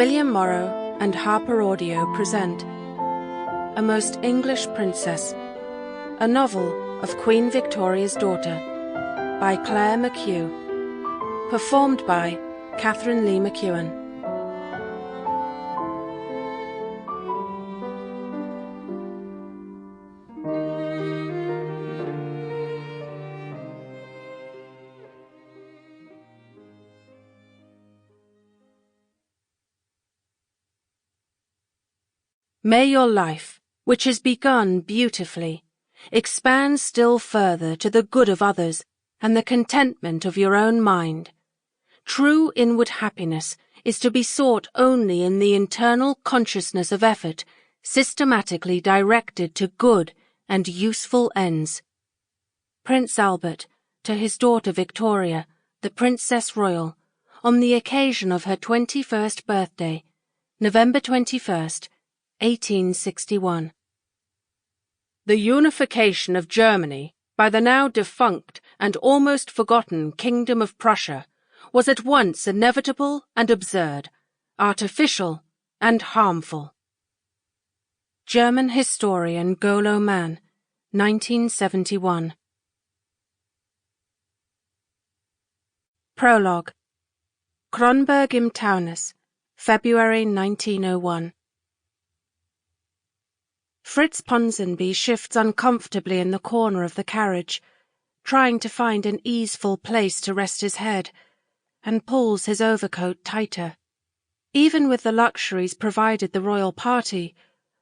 William Morrow and HarperAudio present A Most English Princess, a novel of Queen Victoria's daughter, by Clare McHugh, performed by Katharine Mcewan. May your life, which is begun beautifully, expand still further to the good of others and the contentment of your own mind. True inward happiness is to be sought only in the internal consciousness of effort systematically directed to good and useful ends. Prince Albert, to his daughter Victoria, the Princess Royal, on the occasion of her 21st birthday, November 21st, 1861. The unification of Germany by the now defunct and almost forgotten Kingdom of Prussia was at once inevitable and absurd, artificial and harmful. German historian Golo Mann, 1971. Prologue. Kronberg im Taunus, February 1901. Fritz Ponsonby shifts uncomfortably in the corner of the carriage, trying to find an easeful place to rest his head, and pulls his overcoat tighter. Even with the luxuries provided the royal party,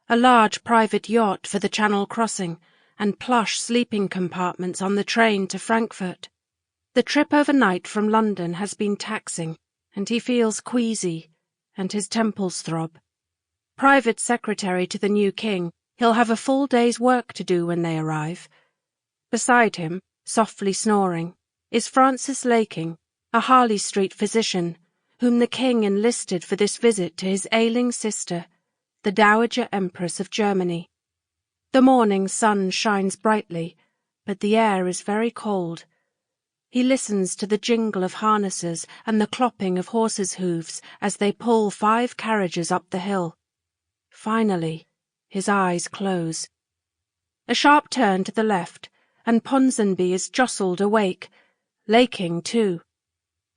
a large private yacht for the Channel crossing, and plush sleeping compartments on the train to Frankfurt, the trip overnight from London has been taxing, and he feels queasy, and his temples throb. Private secretary to the new king, he'll have a full day's work to do when they arrive. Beside him, softly snoring, is Francis Laking, a Harley Street physician, whom the king enlisted for this visit to his ailing sister, the Dowager Empress of Germany. The morning sun shines brightly, but the air is very cold. He listens to the jingle of harnesses and the clopping of horses' hoofs as they pull 5 carriages up the hill. Finally, his eyes close. A sharp turn to the left, and Ponsonby is jostled awake, Laking too.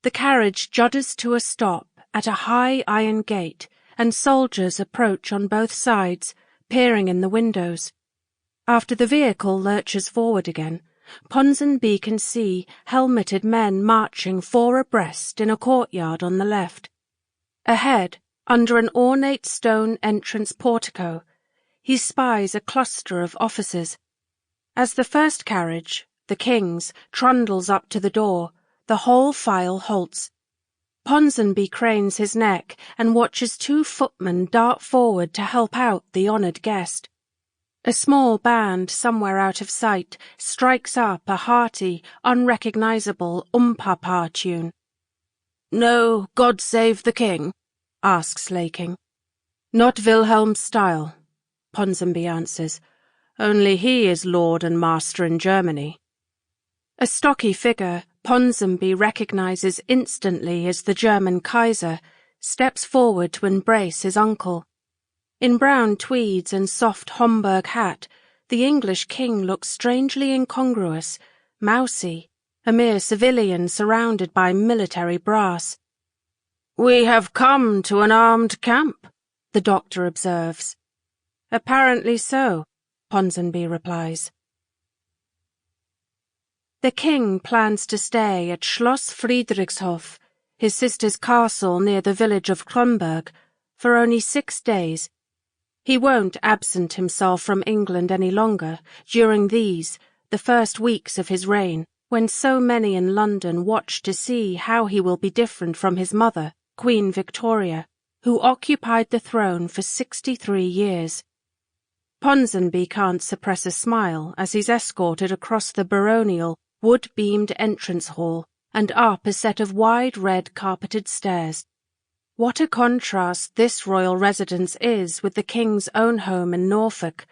The carriage judders to a stop at a high iron gate, and soldiers approach on both sides, peering in the windows. After the vehicle lurches forward again, Ponsonby can see helmeted men marching 4 abreast in a courtyard on the left. Ahead, under an ornate stone entrance portico, he spies a cluster of officers. As the first carriage, the king's, trundles up to the door, the whole file halts. Ponsonby cranes his neck and watches 2 footmen dart forward to help out the honoured guest. A small band somewhere out of sight strikes up a hearty, unrecognisable papa tune. "No, God save the king?" asks Laking. "Not Wilhelm's style," Ponsonby answers. "Only he is lord and master in Germany." A stocky figure Ponsonby recognises instantly as the German Kaiser steps forward to embrace his uncle. In brown tweeds and soft Homburg hat, the English king looks strangely incongruous, mousy, a mere civilian surrounded by military brass. "We have come to an armed camp," the doctor observes. "Apparently so," Ponsonby replies. The king plans to stay at Schloss Friedrichshof, his sister's castle near the village of Kronberg, for only 6 days. He won't absent himself from England any longer during these, the first weeks of his reign, when so many in London watch to see how he will be different from his mother, Queen Victoria, who occupied the throne for 63 years. Ponsonby can't suppress a smile as he's escorted across the baronial, wood-beamed entrance hall and up a set of wide red-carpeted stairs. What a contrast this royal residence is with the king's own home in Norfolk,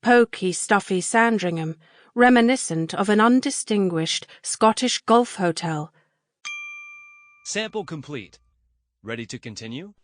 poky, stuffy Sandringham, reminiscent of an undistinguished Scottish golf hotel. Sample complete. Ready to continue?